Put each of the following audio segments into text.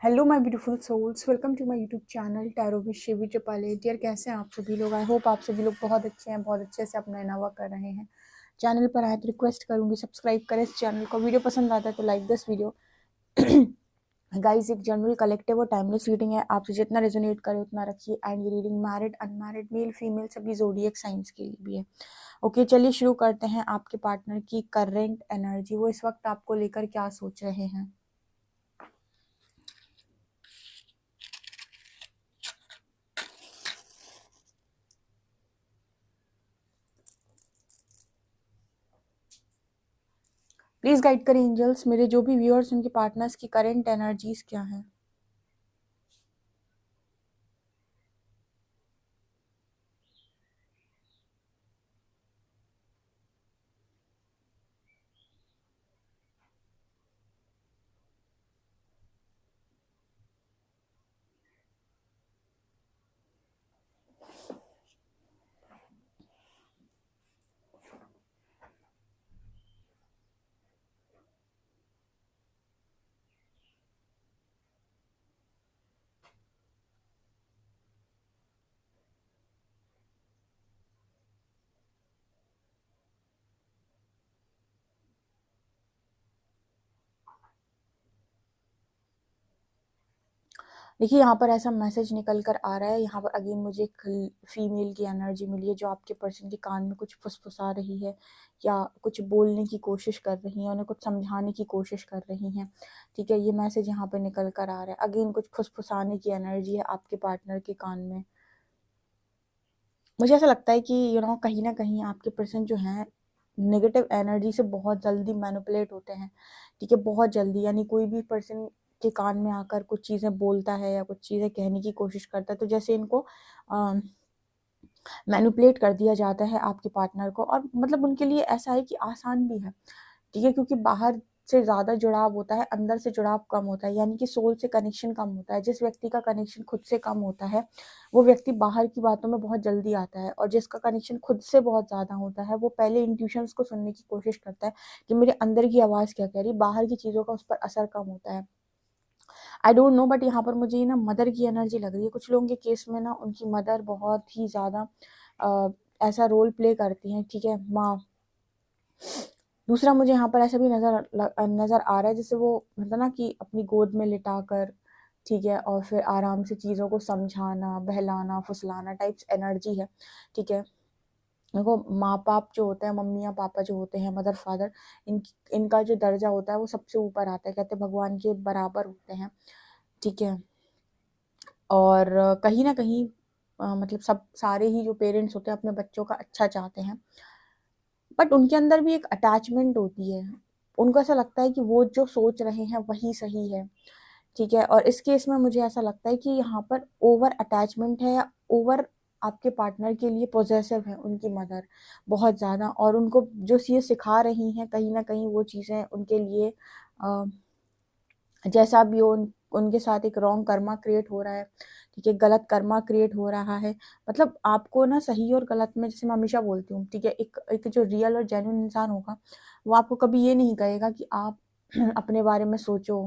Hello my beautiful souls, welcome to my YouTube channel tarot with Shivi triple eight. यार कैसे हैं आप सभी लोग? आई होप आप सभी लोग बहुत अच्छे हैं, बहुत अच्छे से अपना इनावा कर रहे हैं। चैनल पर आए तो रिक्वेस्ट करूंगी सब्सक्राइब करें इस चैनल को। वीडियो पसंद आता है तो लाइक दिस वीडियो। गाइस, एक जनरल कलेक्टिव और टाइमलेस रीडिंग है, आपसे जितना रेजोनेट करे उतना रखिए। एंड ये reading married unmarried male female सभी ज़ोडिएक साइंस के लिए भी है। ओके, चलिए शुरू करते हैं। आपके पार्टनर की करंट एनर्जी, वो इस वक्त आपको लेकर क्या सोच रहे हैं? प्लीज गाइड करें एंजल्स, मेरे जो भी व्यूअर्स उनके पार्टनर्स की करंट एनर्जीज क्या हैं। देखिए, यहाँ पर ऐसा मैसेज निकल कर आ रहा है। यहाँ पर अगेन मुझे एक फीमेल की एनर्जी मिली है जो आपके पर्सन के कान में कुछ फुसफुसा रही है या कुछ बोलने की कोशिश कर रही है, उन्हें कुछ समझाने की कोशिश कर रही हैं। ठीक है, ये मैसेज यहाँ पर निकल कर आ रहा है। अगेन कुछ फुसफुसाने की एनर्जी है आपके पार्टनर के कान में। मुझे ऐसा लगता है कि कहीं ना कहीं आपके पर्सन जो हैं नेगेटिव एनर्जी से बहुत जल्दी मैनिपुलेट होते हैं। ठीक है, बहुत जल्दी, यानी कोई भी पर्सन के कान में आकर कुछ चीज़ें बोलता है या कुछ चीज़ें कहने की कोशिश करता है तो जैसे इनको मैनिपुलेट कर दिया जाता है आपके पार्टनर को। और मतलब उनके लिए ऐसा है कि आसान भी है। ठीक है, क्योंकि बाहर से ज़्यादा जुड़ाव होता है, अंदर से जुड़ाव कम होता है, यानी कि सोल से कनेक्शन कम होता है। जिस व्यक्ति का कनेक्शन खुद से कम होता है वो व्यक्ति बाहर की बातों में बहुत जल्दी आता है, और जिसका कनेक्शन खुद से बहुत ज़्यादा होता है वो पहले इंट्यूशंस को सुनने की कोशिश करता है कि मेरे अंदर की आवाज़ क्या कह रही, बाहर की चीज़ों का उस पर असर कम होता है। आई डोंट नो, बट यहाँ पर मुझे ना मदर की एनर्जी लग रही है। कुछ लोगों के केस में ना उनकी मदर बहुत ही ज़्यादा ऐसा रोल प्ले करती हैं। ठीक है, माँ। दूसरा, मुझे यहाँ पर ऐसा भी नज़र आ रहा है जैसे वो मतलब ना कि अपनी गोद में लिटा कर, ठीक है, और फिर आराम से चीज़ों को समझाना, बहलाना, फुसलाना टाइप्स एनर्जी है। ठीक है, देखो, माँ बाप जो होते हैं, मम्मी या पापा जो होते हैं, मदर फादर, इनका जो दर्जा होता है वो सबसे ऊपर आता है। कहते हैं भगवान के बराबर होते हैं। ठीक है, और कहीं ना कहीं मतलब सब सारे ही जो पेरेंट्स होते हैं अपने बच्चों का अच्छा चाहते हैं, बट उनके अंदर भी एक अटैचमेंट होती है। उनको ऐसा लगता है कि वो जो सोच रहे हैं वही सही है। ठीक है, और इस केस में मुझे ऐसा लगता है कि यहाँ पर ओवर अटैचमेंट है, या ओवर आपके पार्टनर के लिए पॉजेसिव है उनकी मदर बहुत ज़्यादा, और उनको जो चीज़ सिखा रही हैं कहीं ना कहीं वो चीज़ें उनके लिए जैसा भी हो उनके साथ एक रॉन्ग कर्मा क्रिएट हो रहा है। ठीक है, गलत कर्मा क्रिएट हो रहा है। मतलब आपको ना सही और गलत में, जैसे मैं हमेशा बोलती हूँ, ठीक है, एक एक जो रियल और जेन्युइन इंसान होगा वो आपको कभी ये नहीं कहेगा कि आप अपने बारे में सोचो,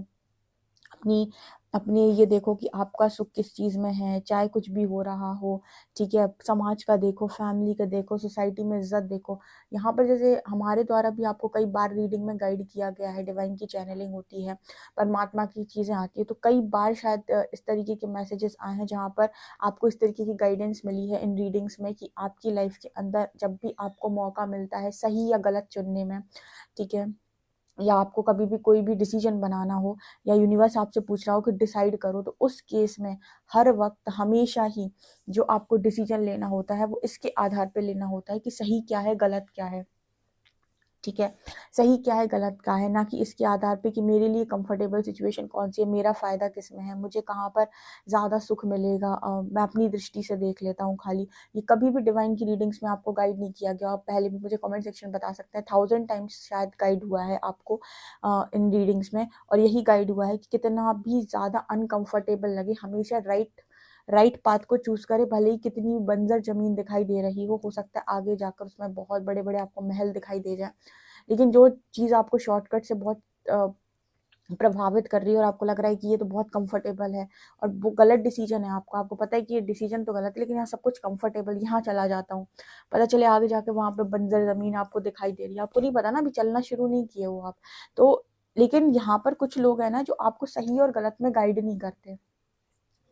अपनी अपने ये देखो कि आपका सुख किस चीज़ में है, चाहे कुछ भी हो रहा हो। ठीक है, समाज का देखो, फैमिली का देखो, सोसाइटी में इज्जत देखो। यहाँ पर जैसे हमारे द्वारा भी आपको कई बार रीडिंग में गाइड किया गया है, डिवाइन की चैनलिंग होती है, परमात्मा की चीज़ें आती है, तो कई बार शायद इस तरीके के मैसेजेस आए हैं जहाँ पर आपको इस तरीके की गाइडेंस मिली है इन रीडिंग्स में कि आपकी लाइफ के अंदर जब भी आपको मौका मिलता है सही या गलत चुनने में, ठीक है, या आपको कभी भी कोई भी डिसीजन बनाना हो, या यूनिवर्स आपसे पूछ रहा हो कि डिसाइड करो, तो उस केस में हर वक्त हमेशा ही जो आपको डिसीजन लेना होता है वो इसके आधार पे लेना होता है कि सही क्या है, गलत क्या है। ठीक है, सही क्या है, गलत क्या है, ना कि इसके आधार पे कि मेरे लिए कंफर्टेबल सिचुएशन कौन सी है, मेरा फ़ायदा किस में है, मुझे कहाँ पर ज़्यादा सुख मिलेगा। मैं अपनी दृष्टि से देख लेता हूँ खाली। ये कभी भी डिवाइन की रीडिंग्स में आपको गाइड नहीं किया गया। आप पहले भी मुझे कमेंट सेक्शन बता सकते हैं, 1000 टाइम्स शायद गाइड हुआ है आपको इन रीडिंग्स में, और यही गाइड हुआ है कि कितना भी ज़्यादा अनकंफर्टेबल लगे, हमेशा राइट पाथ को चूज करे। भले ही कितनी बंजर जमीन दिखाई दे रही हो सकता है आगे जाकर उसमें बहुत बड़े बड़े आपको महल दिखाई दे जाए, लेकिन जो चीज़ आपको शॉर्टकट से बहुत प्रभावित कर रही है और आपको लग रहा है कि ये तो बहुत कंफर्टेबल है और वो गलत डिसीजन है आपका, आपको पता है कि ये डिसीजन तो गलत है, लेकिन यहाँ सब कुछ कंफर्टेबल, यहाँ चला जाता हूँ, पता चले आगे जाके वहाँ पे बंजर जमीन आपको दिखाई दे रही है, आपको नहीं पता ना, अभी चलना शुरू नहीं किए हो आप तो। लेकिन यहाँ पर कुछ लोग हैं ना जो आपको सही और गलत में गाइड नहीं करते,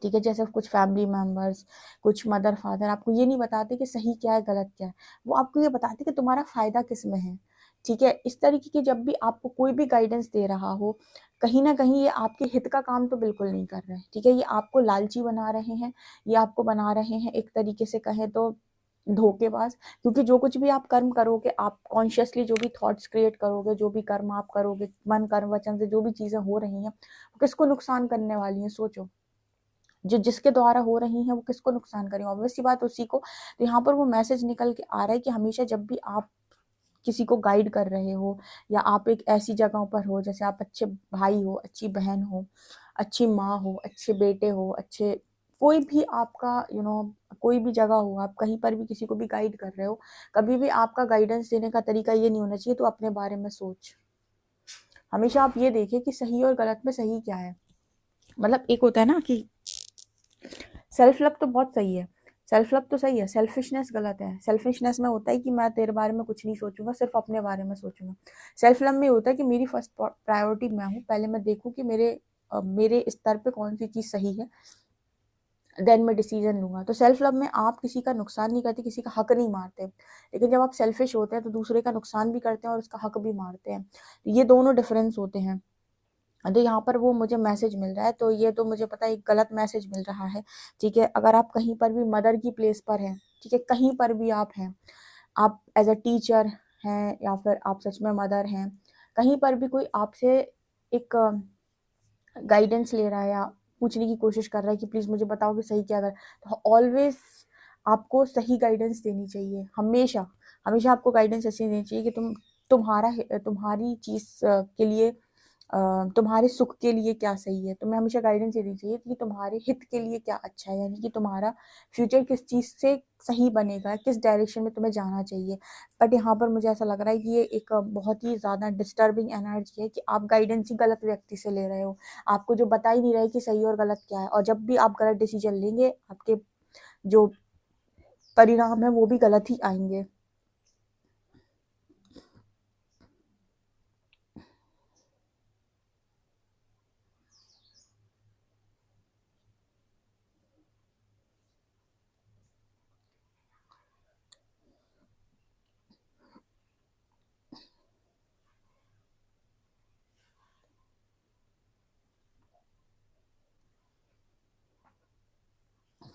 ठीक है, जैसे कुछ फैमिली मेंबर्स, कुछ मदर फादर आपको ये नहीं बताते कि सही क्या है गलत क्या है, वो आपको ये बताते कि तुम्हारा फायदा किस में है, ठीक है। इस तरीके की जब भी आपको कोई भी गाइडेंस दे रहा हो, कहीं ना कहीं ये आपके हित का काम तो बिल्कुल नहीं कर रहे हैं, ठीक है, ये आपको लालची बना रहे हैं, ये आपको बना रहे हैं एक तरीके से कहें तो धोखेबाज। क्योंकि जो कुछ भी आप कर्म करोगे, आप कॉन्शियसली जो भी थॉट्स क्रिएट करोगे, जो भी कर्म आप करोगे, मन कर्म वचन से जो भी चीजें हो रही हैं, वो किसको नुकसान करने वाली हैं, सोचो। जो जिसके द्वारा हो रही हैं वो किसको नुकसान करें, ऑब्वियस सी बात उसी को। तो यहाँ पर वो मैसेज निकल के आ रहा है कि हमेशा जब भी आप किसी को गाइड कर रहे हो, या आप एक ऐसी जगहों पर हो, जैसे आप अच्छे भाई हो, अच्छी बहन हो, अच्छी माँ हो, अच्छे बेटे हो, अच्छे कोई भी आपका कोई भी जगह हो, आप कहीं पर भी किसी को भी गाइड कर रहे हो, कभी भी आपका गाइडेंस देने का तरीका ये नहीं होना चाहिए तो अपने बारे में सोच। हमेशा आप ये देखें कि सही और गलत में सही क्या है। मतलब एक होता है ना कि सेल्फ लव तो बहुत सही है, सेल्फ लव तो सही है, सेल्फिशनेस गलत है। सेल्फिशनेस में होता है कि मैं तेरे बारे में कुछ नहीं सोचूंगा, सिर्फ अपने बारे में सोचूंगा। सेल्फ लव में होता है कि मेरी फर्स्ट प्रायोरिटी मैं हूँ, पहले मैं देखूँ कि मेरे स्तर पे कौन सी चीज़ सही है, देन मैं डिसीजन लूंगा। तो सेल्फ लव में आप किसी का नुकसान नहीं करते, किसी का हक नहीं मारते, लेकिन जब आप सेल्फिश होते हैं तो दूसरे का नुकसान भी करते हैं और उसका हक भी मारते हैं। तो ये दोनों डिफरेंस होते हैं। तो यहाँ पर वो मुझे मैसेज मिल रहा है, तो ये तो मुझे पता है एक गलत मैसेज मिल रहा है, ठीक है। अगर आप कहीं पर भी मदर की प्लेस पर हैं, ठीक है, कहीं पर भी आप हैं, आप एज अ टीचर हैं या फिर आप सच में मदर हैं, कहीं पर भी कोई आपसे एक गाइडेंस ले रहा है या पूछने की कोशिश कर रहा है कि प्लीज मुझे बताओ कि सही क्या कर, तो ऑलवेज आपको सही गाइडेंस देनी चाहिए, हमेशा। हमेशा आपको गाइडेंस ऐसी देनी चाहिए कि तुम्हारी चीज के लिए, तुम्हारे सुख के लिए क्या सही है। तुम्हें हमेशा गाइडेंस देनी चाहिए कि तुम्हारे हित के लिए क्या अच्छा है, यानी कि तुम्हारा फ्यूचर किस चीज से सही बनेगा, किस डायरेक्शन में तुम्हें जाना चाहिए। बट यहाँ पर मुझे ऐसा लग रहा है कि ये एक बहुत ही ज्यादा डिस्टर्बिंग एनर्जी है कि आप गाइडेंस ही गलत व्यक्ति से ले रहे हो, आपको जो बता ही नहीं रहे कि सही और गलत क्या है, और जब भी आप गलत डिसीजन लेंगे, आपके जो परिणाम है वो भी गलत ही आएंगे।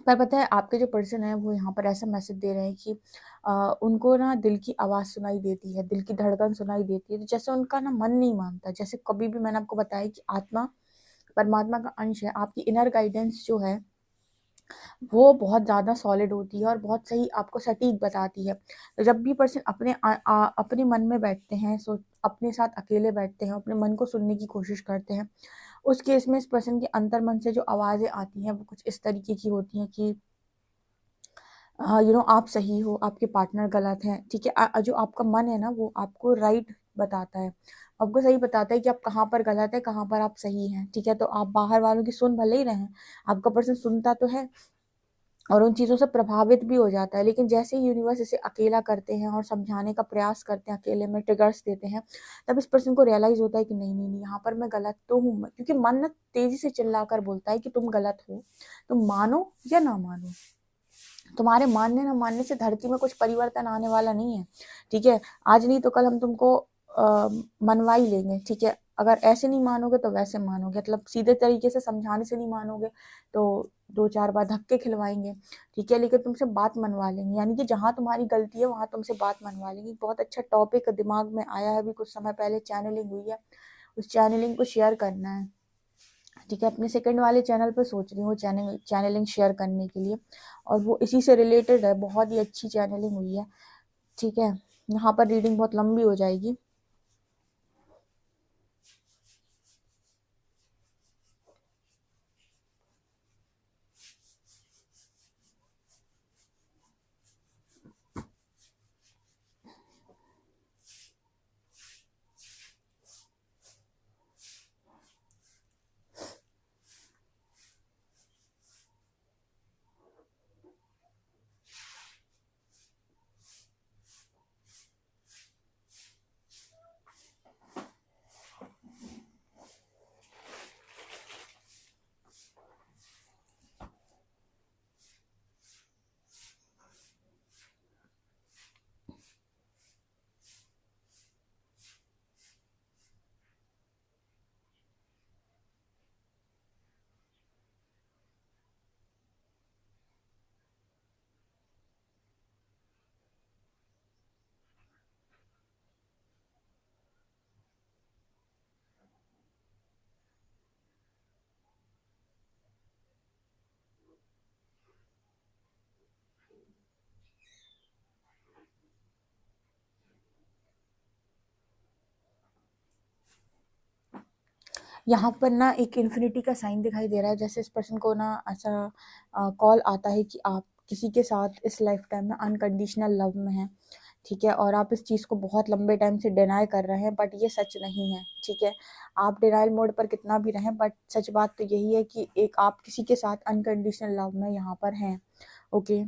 पर पता है आपके जो पर्सन है वो यहाँ पर ऐसा मैसेज दे रहे हैं कि उनको ना दिल की आवाज़ सुनाई देती है, दिल की धड़कन सुनाई देती है, तो जैसे उनका ना मन नहीं मानता। जैसे कभी भी मैंने आपको बताया कि आत्मा परमात्मा का अंश है, आपकी इनर गाइडेंस जो है वो बहुत ज़्यादा सॉलिड होती है और बहुत सही आपको सटीक बताती है। तो जब भी पर्सन अपने मन में बैठते हैं, अपने साथ अकेले बैठते हैं, अपने मन को सुनने की कोशिश करते हैं, उस केस में इस पर्सन के अंतर मन से जो आवाज़ें आती हैं वो कुछ इस तरीके की होती हैं कि आप सही हो, आपके पार्टनर गलत हैं, ठीक है। जो आपका मन है ना वो आपको राइट बताता है, आपको सही बताता है कि आप कहाँ पर गलत है, कहाँ पर आप सही हैं, ठीक है। तो आप बाहर वालों की सुन भले ही रहे हैं, आपका पर्सन सुनता तो है और उन चीज़ों से प्रभावित भी हो जाता है, लेकिन जैसे ही यूनिवर्स इसे अकेला करते हैं और समझाने का प्रयास करते हैं, अकेले में ट्रिगर्स देते हैं, तब इस पर्सन को रियलाइज होता है कि नहीं नहीं नहीं, यहाँ पर मैं गलत तो हूँ। क्योंकि मन ना तेजी से चिल्लाकर बोलता है कि तुम गलत हो, तुम मानो या ना मानो। तुम्हारे मानने ना मानने से धरती में कुछ परिवर्तन आने वाला नहीं है, ठीक है। आज नहीं तो कल हम तुमको मनवा ही लेंगे, ठीक है। अगर ऐसे नहीं मानोगे तो वैसे मानोगे, मतलब सीधे तरीके से समझाने से नहीं मानोगे तो दो चार बार धक्के खिलवाएंगे, ठीक है, लेकिन तुमसे बात मनवा लेंगे, यानी कि जहाँ तुम्हारी गलती है वहां तुमसे बात मनवा लेंगे। बहुत अच्छा टॉपिक दिमाग में आया है अभी कुछ समय पहले, चैनलिंग हुई है, उस चैनलिंग को शेयर करना है, ठीक है। अपने सेकंड वाले चैनल पर सोच रही हूँ चैनलिंग शेयर करने के लिए, और वो इसी से रिलेटेड है, बहुत ही अच्छी चैनलिंग हुई है, ठीक है। यहाँ पर रीडिंग बहुत लंबी हो जाएगी। यहाँ पर ना एक इन्फिनिटी का साइन दिखाई दे रहा है, जैसे इस पर्सन को ना ऐसा कॉल आता है कि आप किसी के साथ इस लाइफ टाइम में अनकंडीशनल लव में हैं, ठीक है, और आप इस चीज़ को बहुत लंबे टाइम से डिनाई कर रहे हैं, बट ये सच नहीं है, ठीक है। आप डिनाइल मोड पर कितना भी रहें, बट सच बात तो यही है कि एक आप किसी के साथ अनकंडीशनल लव में यहाँ पर हैं। ओके।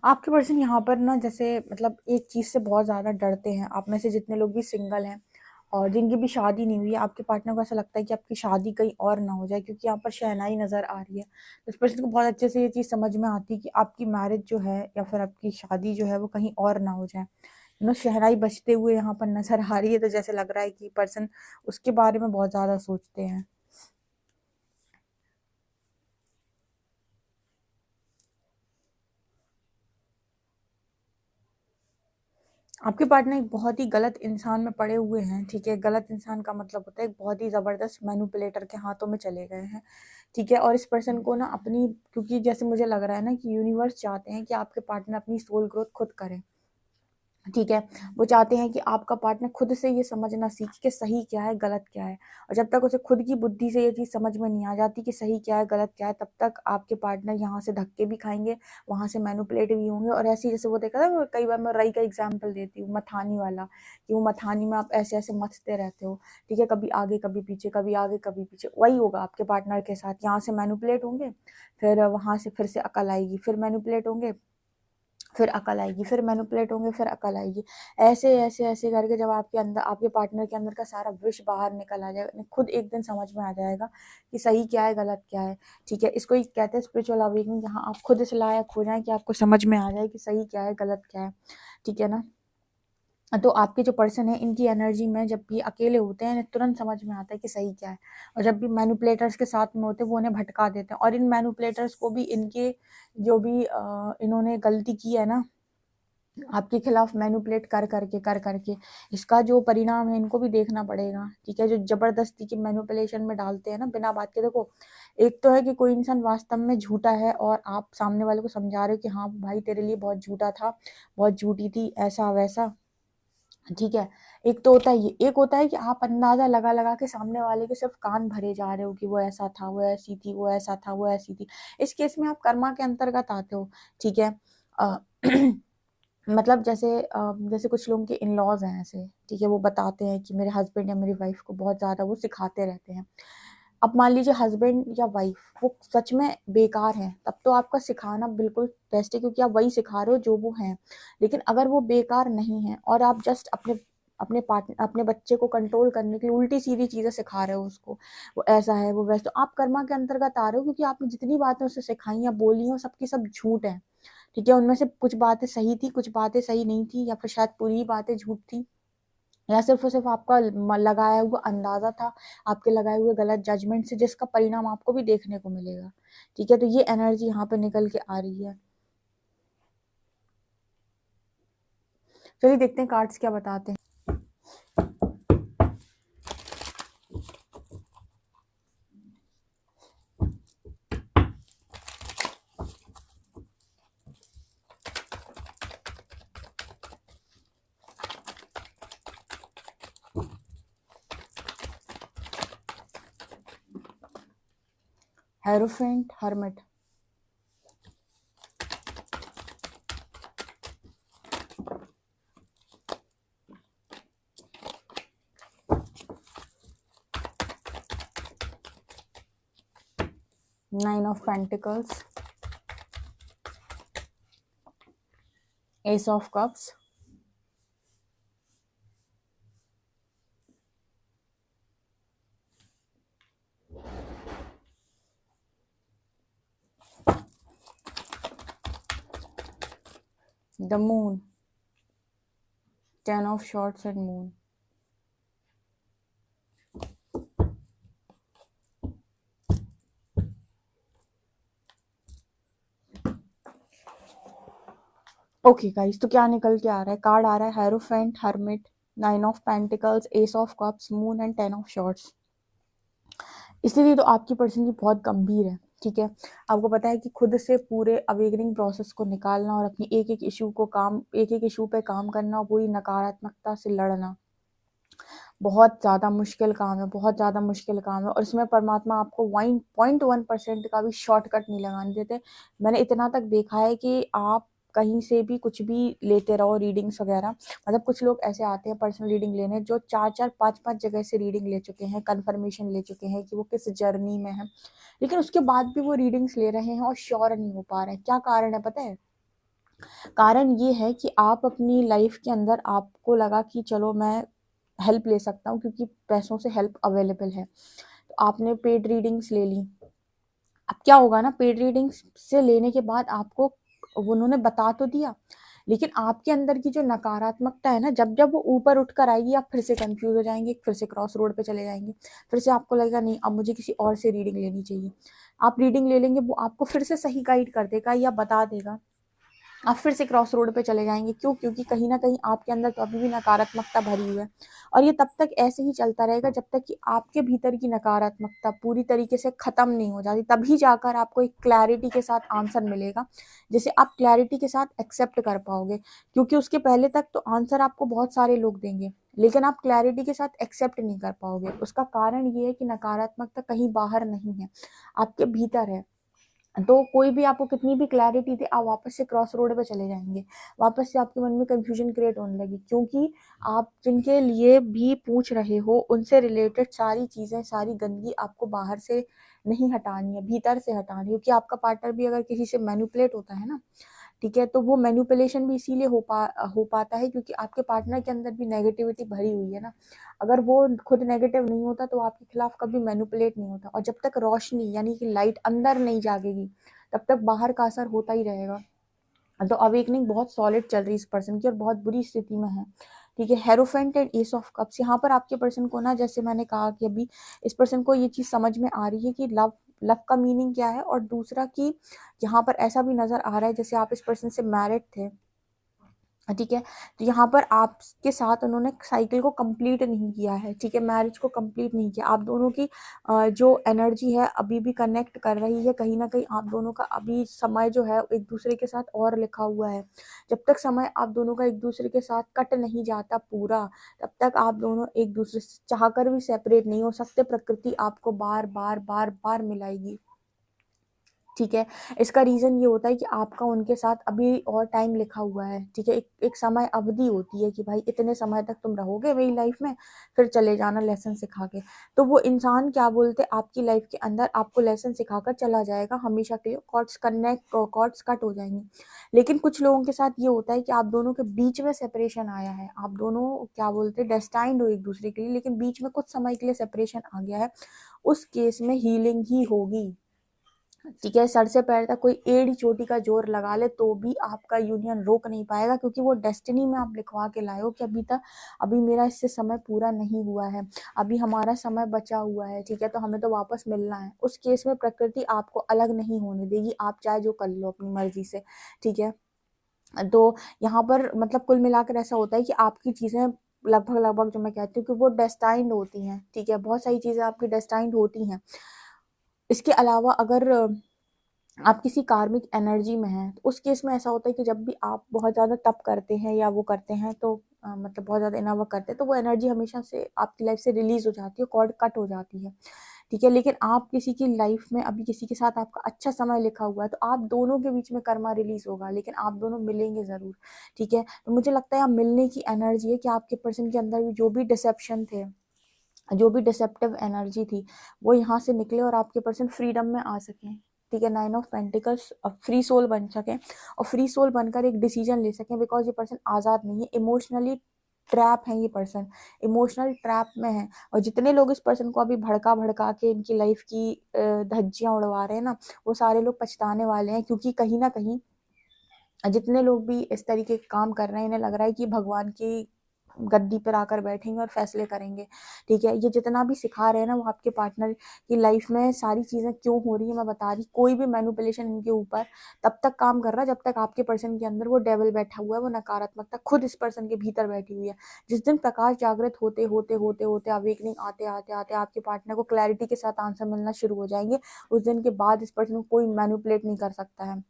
आपके पर्सन यहाँ पर ना जैसे मतलब एक चीज़ से बहुत ज़्यादा डरते हैं। आप में से जितने लोग भी सिंगल हैं और जिनकी भी शादी नहीं हुई है, आपके पार्टनर को ऐसा लगता है कि आपकी शादी कहीं और ना हो जाए, क्योंकि यहाँ पर शहनाई नज़र आ रही है। तो इस पर्सन को बहुत अच्छे से ये चीज़ समझ में आती है कि आपकी मैरिज जो है या फिर आपकी शादी जो है वो कहीं और ना हो जाए। शहनाई बजते हुए यहाँ पर नज़र आ रही है, तो जैसे लग रहा है कि पर्सन उसके बारे में बहुत ज़्यादा सोचते हैं। आपके पार्टनर एक बहुत ही गलत इंसान में पड़े हुए हैं, ठीक है। गलत इंसान का मतलब होता है एक बहुत ही ज़बरदस्त मैनिपुलेटर के हाथों में चले गए हैं, ठीक है। और इस पर्सन को ना अपनी, क्योंकि जैसे मुझे लग रहा है ना कि यूनिवर्स चाहते हैं कि आपके पार्टनर अपनी सोल ग्रोथ खुद करें, ठीक है। वो चाहते हैं कि आपका पार्टनर खुद से ये समझना सीखे कि सही क्या है, गलत क्या है। और जब तक उसे खुद की बुद्धि से ये चीज़ समझ में नहीं आ जाती कि सही क्या है, गलत क्या है, तब तक आपके पार्टनर यहाँ से धक्के भी खाएंगे, वहाँ से मैनिपुलेट भी होंगे। और ऐसे जैसे वो देखा था, कई बार मैं रई का एग्जाम्पल देती हूँ, मथानी वाला, कि वो मथानी में आप ऐसे ऐसे मथते रहते हो, ठीक है, कभी आगे कभी पीछे, कभी आगे कभी पीछे। वही होगा आपके पार्टनर के साथ। यहाँ से मैनिपुलेट होंगे, फिर वहाँ से फिर से अकल आएगी, फिर मैनिपुलेट होंगे, फिर अकल आएगी, फिर मैनिपुलेट होंगे, फिर अकल आएगी। ऐसे ऐसे ऐसे करके जब आपके अंदर, आपके पार्टनर के अंदर का सारा विष बाहर निकल आ जाएगा, खुद एक दिन समझ में आ जाएगा कि सही क्या है, गलत क्या है, ठीक है। इसको ही कहते हैं स्पिरिचुअल अवेकनिंग, जहाँ आप खुद इस लायक हो जाए कि आपको समझ में आ जाए कि सही क्या है, गलत क्या है, ठीक है ना। तो आपके जो पर्सन है, इनकी एनर्जी में जब भी अकेले होते हैं, इन्हें तुरंत समझ में आता है कि सही क्या है। और जब भी मैनिपुलेटर्स के साथ में होते हैं, वो उन्हें भटका देते हैं। और इन मैनिपुलेटर्स को भी इनके जो भी इन्होंने गलती की है ना आपके खिलाफ मैनिपुलेट कर करके, इसका जो परिणाम है इनको भी देखना पड़ेगा, ठीक है। जो जबरदस्ती की मैनिपुलेशन में डालते हैं ना बिना बात के। देखो, एक तो है कि कोई इंसान वास्तव में झूठा है और आप सामने वाले को समझा रहे हो कि हाँ भाई तेरे लिए बहुत झूठा था, बहुत झूठी थी, ऐसा वैसा, ठीक है। एक तो होता है ये, एक होता है कि आप अंदाजा लगा लगा के सामने वाले के सिर्फ कान भरे जा रहे हो कि वो ऐसा था, वो ऐसी थी, वो ऐसा था, वो ऐसी थी। इस केस में आप कर्मा के अंतर्गत आते हो, ठीक है। अ, मतलब जैसे कुछ लोगों के इन लॉज हैं ऐसे, ठीक है, वो बताते हैं कि मेरे हस्बैंड या मेरी वाइफ को बहुत ज़्यादा वो सिखाते रहते हैं। अब मान लीजिए हस्बैंड या वाइफ वो सच में बेकार है, तब तो आपका सिखाना बिल्कुल बेस्ट है, क्योंकि आप वही सिखा रहे हो जो वो हैं। लेकिन अगर वो बेकार नहीं है और आप जस्ट अपने अपने पार्टनर, अपने बच्चे को कंट्रोल करने के लिए उल्टी सीधी चीज़ें सिखा रहे हो उसको, वो ऐसा है, वो वैसा, तो आप कर्मा के अंतर्गत आ रहे हो, क्योंकि आपने जितनी बातें उसे सिखाई या बोली हैं सबकी सब झूठ है, ठीक है। उनमें से कुछ बातें सही थी, कुछ बातें सही नहीं थी, या फिर शायद पूरी ही बातें झूठ थी, या सिर्फ और सिर्फ आपका लगाया हुआ अंदाजा था, आपके लगाए हुए गलत जजमेंट से, जिसका परिणाम आपको भी देखने को मिलेगा, ठीक है। तो ये एनर्जी यहाँ पे निकल के आ रही है। चलिए देखते हैं कार्ड्स क्या बताते हैं। Hierophant, hermit, 9 of Pentacles, Ace of Cups, the Moon, 10 of Swords and Moon. Okay guys, तो क्या निकल के आ रहा है? कार्ड आ रहा है hierophant, hermit, 9 of pentacles, S of cups, moon and 10 of shorts. इसलिए तो आपकी पर्सन की बहुत गंभीर है, ठीक है। आपको पता है कि खुद से पूरे अवेकनिंग प्रोसेस को निकालना और अपनी एक एक इशू पे काम करना और पूरी नकारात्मकता से लड़ना बहुत ज़्यादा मुश्किल काम है, बहुत ज़्यादा मुश्किल काम है। और इसमें परमात्मा आपको 1.1% का भी शॉर्टकट नहीं लगाने देते। मैंने इतना तक देखा है कि आप कहीं से भी कुछ भी लेते रहो, रीडिंग्स वगैरह, मतलब कुछ लोग ऐसे आते हैं पर्सनल रीडिंग लेने जो 4-4, 5-5 जगह से रीडिंग ले चुके हैं, कन्फर्मेशन ले चुके हैं कि वो किस जर्नी में है, लेकिन उसके बाद भी वो रीडिंग्स ले रहे हैं और श्योर नहीं हो पा रहे हैं। क्या कारण है पता है? कारण ये है कि आप अपनी लाइफ के अंदर आपको लगा कि चलो मैं हेल्प ले सकता हूँ क्योंकि पैसों से हेल्प अवेलेबल है, तो आपने पेड रीडिंग्स ले ली। अब क्या होगा ना, पेड रीडिंग्स से लेने के बाद आपको उन्होंने बता तो दिया, लेकिन आपके अंदर की जो नकारात्मकता है ना, जब जब वो ऊपर उठ कर आएगी, आप फिर से कंफ्यूज हो जाएंगे, फिर से क्रॉस रोड पे चले जाएंगे, फिर से आपको लगेगा नहीं अब मुझे किसी और से रीडिंग लेनी चाहिए। आप रीडिंग ले लेंगे, वो आपको फिर से सही गाइड कर देगा या बता देगा, आप फिर से क्रॉस रोड पे चले जाएंगे। क्यों? क्योंकि कहीं ना कहीं आपके अंदर तो अभी भी नकारात्मकता भरी हुई है, और ये तब तक ऐसे ही चलता रहेगा जब तक कि आपके भीतर की नकारात्मकता पूरी तरीके से खत्म नहीं हो जाती। तभी जाकर आपको एक क्लैरिटी के साथ आंसर मिलेगा, जिसे आप क्लैरिटी के साथ एक्सेप्ट कर पाओगे। क्योंकि उसके पहले तक तो आंसर आपको बहुत सारे लोग देंगे, लेकिन आप क्लैरिटी के साथ एक्सेप्ट नहीं कर पाओगे। उसका कारण ये है कि नकारात्मकता कहीं बाहर नहीं है, आपके भीतर है। तो कोई भी आपको कितनी भी क्लैरिटी दे, आप वापस से क्रॉस रोड पे चले जाएंगे, वापस से आपके मन में कंफ्यूजन क्रिएट होने लगी, क्योंकि आप जिनके लिए भी पूछ रहे हो उनसे रिलेटेड सारी चीज़ें, सारी गंदगी आपको बाहर से नहीं हटानी है, भीतर से हटानी है। क्योंकि आपका पार्टनर भी अगर किसी से मैनिपुलेट होता है ना, ठीक है, तो वो मैनिपुलेशन भी इसीलिए हो पाता है क्योंकि आपके पार्टनर के अंदर भी नेगेटिविटी भरी हुई है ना। अगर वो खुद नेगेटिव नहीं होता तो आपके खिलाफ कभी मैनिपुलेट नहीं होता। और जब तक रोशनी यानी कि लाइट अंदर नहीं जागेगी, तब तक बाहर का असर होता ही रहेगा। तो अवेकनिंग बहुत सॉलिड चल रही है इस पर्सन की और बहुत बुरी स्थिति में है, ठीक है। Hierophant and S of cups, यहाँ पर आपके पर्सन को ना, जैसे मैंने कहा कि अभी इस पर्सन को ये चीज़ समझ में आ रही है कि लव लव का मीनिंग क्या है, और दूसरा कि यहाँ पर ऐसा भी नजर आ रहा है जैसे आप इस पर्सन से मैरिड थे, ठीक है। तो यहाँ पर आपके साथ उन्होंने साइकिल को कंप्लीट नहीं किया है, ठीक है, मैरिज को कंप्लीट नहीं किया। आप दोनों की जो एनर्जी है अभी भी कनेक्ट कर रही है, कहीं ना कहीं आप दोनों का अभी समय जो है एक दूसरे के साथ और लिखा हुआ है। जब तक समय आप दोनों का एक दूसरे के साथ कट नहीं जाता पूरा, तब तक आप दोनों एक दूसरे से चाहकर भी सेपरेट नहीं हो सकते। प्रकृति आपको बार बार बार बार मिलाएगी, ठीक है। इसका रीजन ये होता है कि आपका उनके साथ अभी और टाइम लिखा हुआ है, ठीक है। एक समय अवधि होती है कि भाई इतने समय तक तुम रहोगे मेरी लाइफ में, फिर चले जाना लेसन सिखा के। तो वो इंसान क्या बोलते, आपकी लाइफ के अंदर आपको लेसन सिखाकर चला जाएगा हमेशा के लिए, कॉर्ड्स कट हो जाएंगे। लेकिन कुछ लोगों के साथ ये होता है कि आप दोनों के बीच में सेपरेशन आया है, आप दोनों क्या बोलते डेस्टाइंड हो एक दूसरे के लिए, लेकिन बीच में कुछ समय के लिए सेपरेशन आ गया है। उस केस में हीलिंग ही होगी, ठीक है। सर से पैर तक कोई एड़ी चोटी का जोर लगा ले तो भी आपका यूनियन रोक नहीं पाएगा, क्योंकि वो डेस्टिनी में आप लिखवा के लाए हो कि अभी मेरा इससे समय पूरा नहीं हुआ है, अभी हमारा समय बचा हुआ है, ठीक है, तो हमें तो वापस मिलना है। उस केस में प्रकृति आपको अलग नहीं होने देगी, आप चाहे जो कर लो अपनी मर्जी से, ठीक है। तो यहाँ पर मतलब कुल मिलाकर ऐसा होता है कि आपकी चीजें लगभग लगभग जो मैं कहती हूँ कि वो डेस्टाइंड होती हैं, ठीक है। बहुत सारी चीजें आपकी डेस्टाइंड होती हैं। इसके अलावा अगर आप किसी कार्मिक एनर्जी में हैं, तो उस केस में ऐसा होता है कि जब भी आप बहुत ज़्यादा तप करते हैं या वो करते हैं, तो मतलब बहुत ज़्यादा इनर वर्क करते हैं, तो वो एनर्जी हमेशा से आपकी लाइफ से रिलीज हो जाती है, कॉर्ड कट हो जाती है, ठीक है। लेकिन आप किसी की लाइफ में अभी किसी के साथ आपका अच्छा समय लिखा हुआ है, तो आप दोनों के बीच में कर्मा रिलीज होगा, लेकिन आप दोनों मिलेंगे जरूर, ठीक है। तो मुझे लगता है आप मिलने की एनर्जी है कि आपके पर्सन के अंदर भी जो भी डिसेप्शन थे, जो भी डिसेप्टिव एनर्जी थी वो यहाँ से निकले और आपके पर्सन फ्रीडम में आ सकें, ठीक है। 9 ऑफ पेंटिकल्स, फ्री सोल बन सकें और फ्री सोल बनकर एक डिसीजन ले सकें, बिकॉज ये पर्सन आज़ाद नहीं है, इमोशनली ट्रैप है ये पर्सन, इमोशनल ट्रैप में है। और जितने लोग इस पर्सन को अभी भड़का भड़का के इनकी लाइफ की धज्जियां उड़वा रहे हैं ना, वो सारे लोग पछताने वाले हैं, क्योंकि कहीं ना कहीं जितने लोग भी इस तरीके के काम कर रहे हैं इन्हें लग रहा है कि भगवान की गद्दी पर आकर बैठेंगे और फैसले करेंगे, ठीक है। ये जितना भी सिखा रहे हैं ना वो आपके पार्टनर की लाइफ में सारी चीजें क्यों हो रही है मैं बता रही, कोई भी मैनिपुलेशन इनके ऊपर तब तक काम कर रहा है जब तक आपके पर्सन के अंदर वो डेविल बैठा हुआ है, वो नकारात्मकता खुद इस पर्सन के भीतर बैठी हुई है। जिस दिन प्रकाश जागृत होते होते होते होते अवेकनिंग आते आते आते आपके पार्टनर को क्लैरिटी के साथ आंसर मिलना शुरू हो जाएंगे, उस दिन के बाद इस पर्सन को कोई मैनिपुलेट नहीं कर सकता है।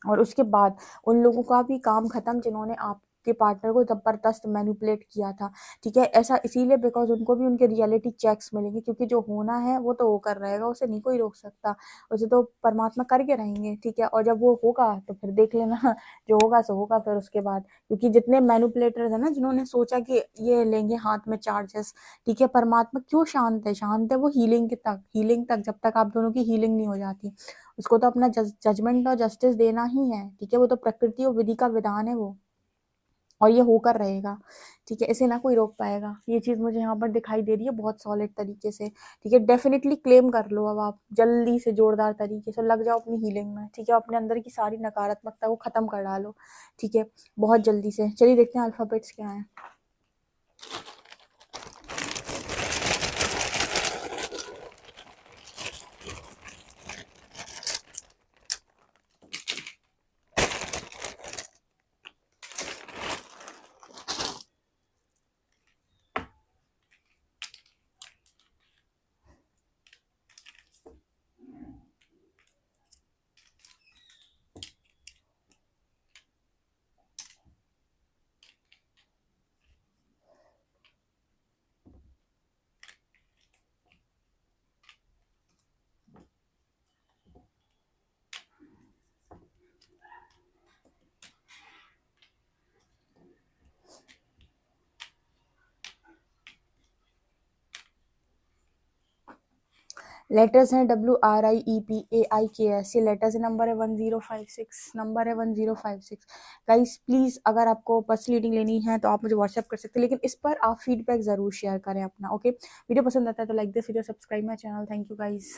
और उसके बाद उन लोगों का भी काम खत्म जिन्होंने आपके पार्टनर को जबरदस्त मैनिपुलेट किया था, ठीक है। ऐसा इसीलिए बिकॉज उनको भी उनके रियलिटी चेक्स मिलेंगे, क्योंकि जो होना है वो तो वो कर रहेगा, उसे नहीं कोई रोक सकता, उसे तो परमात्मा करके रहेंगे, ठीक है। और जब वो होगा तो फिर देख लेना जो होगा सो होगा फिर उसके बाद, क्योंकि जितने मैनिपुलेटर्स है ना जिन्होंने सोचा कि ये लेंगे हाथ में चार्जेस, ठीक है, परमात्मा क्यों शांत है, शांत है वो हीलिंग के तक, हीलिंग तक, जब तक आप दोनों की हीलिंग नहीं हो जाती उसको तो अपना जजमेंट और जस्टिस देना ही है, ठीक है। वो तो प्रकृति और विधि का विधान है वो, और ये होकर रहेगा, ठीक है। इसे ना कोई रोक पाएगा। ये चीज मुझे यहाँ पर दिखाई दे रही है बहुत सॉलिड तरीके से, ठीक है। डेफिनेटली क्लेम कर लो अब आप जल्दी से जोरदार तरीके से लग जाओ अपनी हीलिंग में, ठीक है। अपने अंदर की सारी नकारात्मकता को खत्म कर डालो, ठीक है, बहुत जल्दी से। चलिए देखते हैं अल्फाबेट्स क्या है। लेटर्स हैं WRIEPAIKS, ये लेटर्स नंबर है 1056, नंबर है 1056। गाइस प्लीज अगर आपको पर्सनल रीडिंग लेनी है तो आप मुझे व्हाट्सएप कर सकते हैं, लेकिन इस पर आप फीडबैक जरूर शेयर करें अपना, ओके। वीडियो पसंद आता है तो like this video, subscribe my channel. Thank you guys.